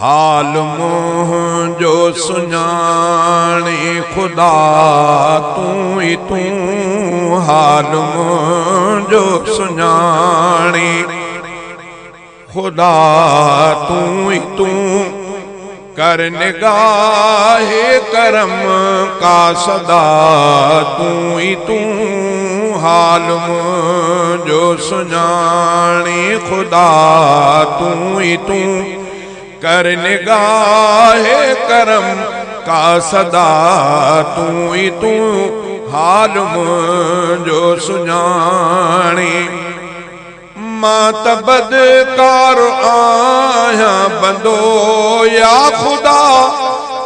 हाल मुंहिंजो सुञाणे खुदा तूं ई तूं हाल मुंहिंजो सुञाणे खुदा तूं ई तूं कर निगाहे करम का सदा तूं ई तूं हाल मुंहिंजो सुञाणे खुदा तूं ई तूं कर निगाहे करम का सदा तूं ई तूं हाल मुंहिंजो सुञाणे मां त बदकार आहियां बंदो या खुदा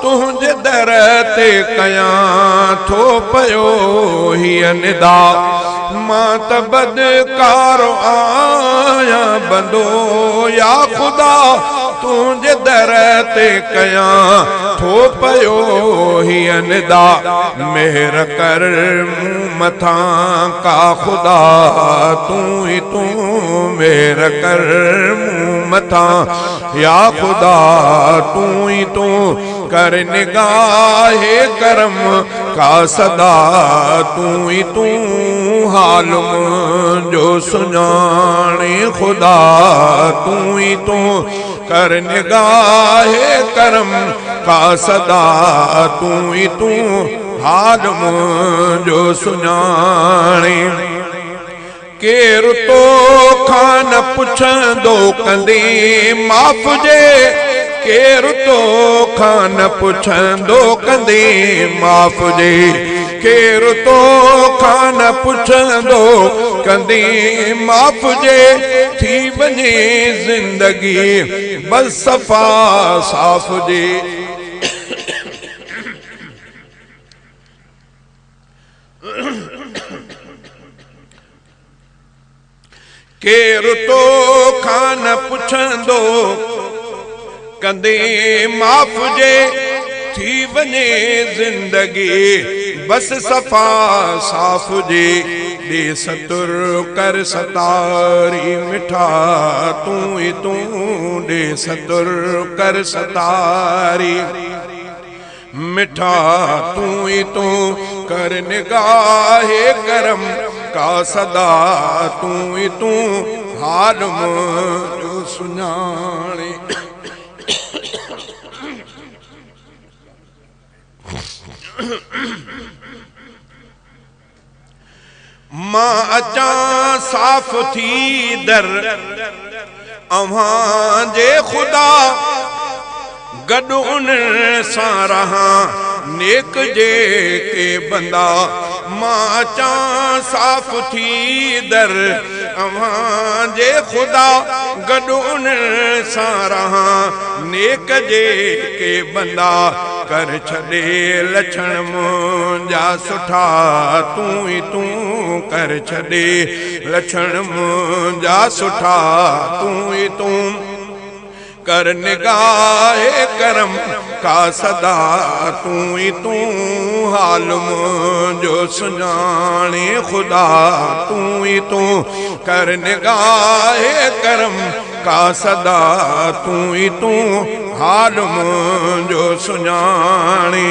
तुंहिंजे दर ते कयां थो पियो हीअ निदा मां त बदकार आहियां बंदो या खुदा तुंहिंजे दर ते कयां थो पियो हीअ निदा मेहर कर मूं मथां का खुदा तूं ई तूं मेहर कर मूं मथां या खुदा तूं ई तूं कर निगाहे करम का सदा तूं ई तूं हाल मुंहिंजो सुञाणे खुदा तूं ई तूं कर निगाहे करम का सदा तूं ई तूं हाल मुंहिंजो सुञाणे केरु तोखां न पुछंदो कंदे माफ़ जे केरु तोखां न पुछंदो कंदे माफ़ जे केरु तोखां न पुछंदो कंदे माफ़ जे थी वञे ज़िंदगी बस सफ़ा साफ़ जे केरु तोखां न पुछंदो कंदे माफ़ जे थी वञे ज़िंदगी बस सफ़ा साफ़ जे दे सतुर कर सतारी मिठा तूं ई तूं दे सतुर कर सतारी मिठा तूं ई तूं कर निगाहे करम का सदा तूं ई तूं हाल मुंहिंजो सुञाणे मां अचां साफ़ थी दर अव्हां जे खुदा गॾु उन सां रहां नेक जे के बंदा मां अचां साफ़ थी दर अव्हां जे खुदा गॾु उन सां रहां नेक जे के बंदा कर छॾे लछण मुंहिंजा सुठा तूं ई तूं कर छॾे लछण मुंहिंजा सुठा तूं ई तूं कर निगाहे करम का सदा तूं ई तूं हाल मुंहिंजो सुञाणे खुदा तूं ई तूं कर निगाहे करम का सदा तूं ई तूं हाल मुंहिंजो सुञाणे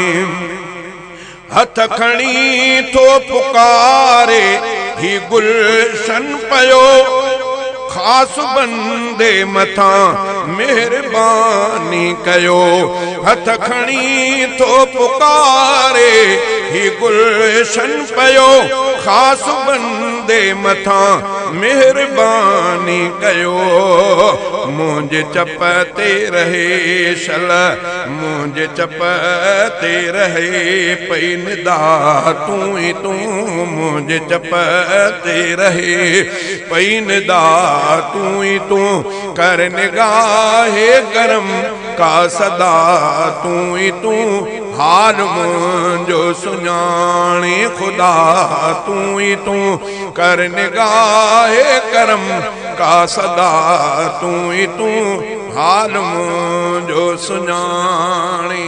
हथ खणी थो पुकारे ही गुलशन पियो ख़ास बंदे मथां मेहरबानी कयो हथ खणी थो पुकारे ही गुलशन पियो ख़ास बंदे मथां मेहरबानी कयो मुंहिंजे चप ते रहे शल मुंहिंजे चप ते रहे पई निदा तूं ई तूं मुंहिंजे चप ते रहे पई निदा तूं ई तूं कर निगाहे करम का सदा तूं ई तूं हाल मुंहिंजो सुञाणे खुदा तूं ई तूं कर निगाहे करम का सदा तूं ई तूं हाल मुंहिंजो सुञाणे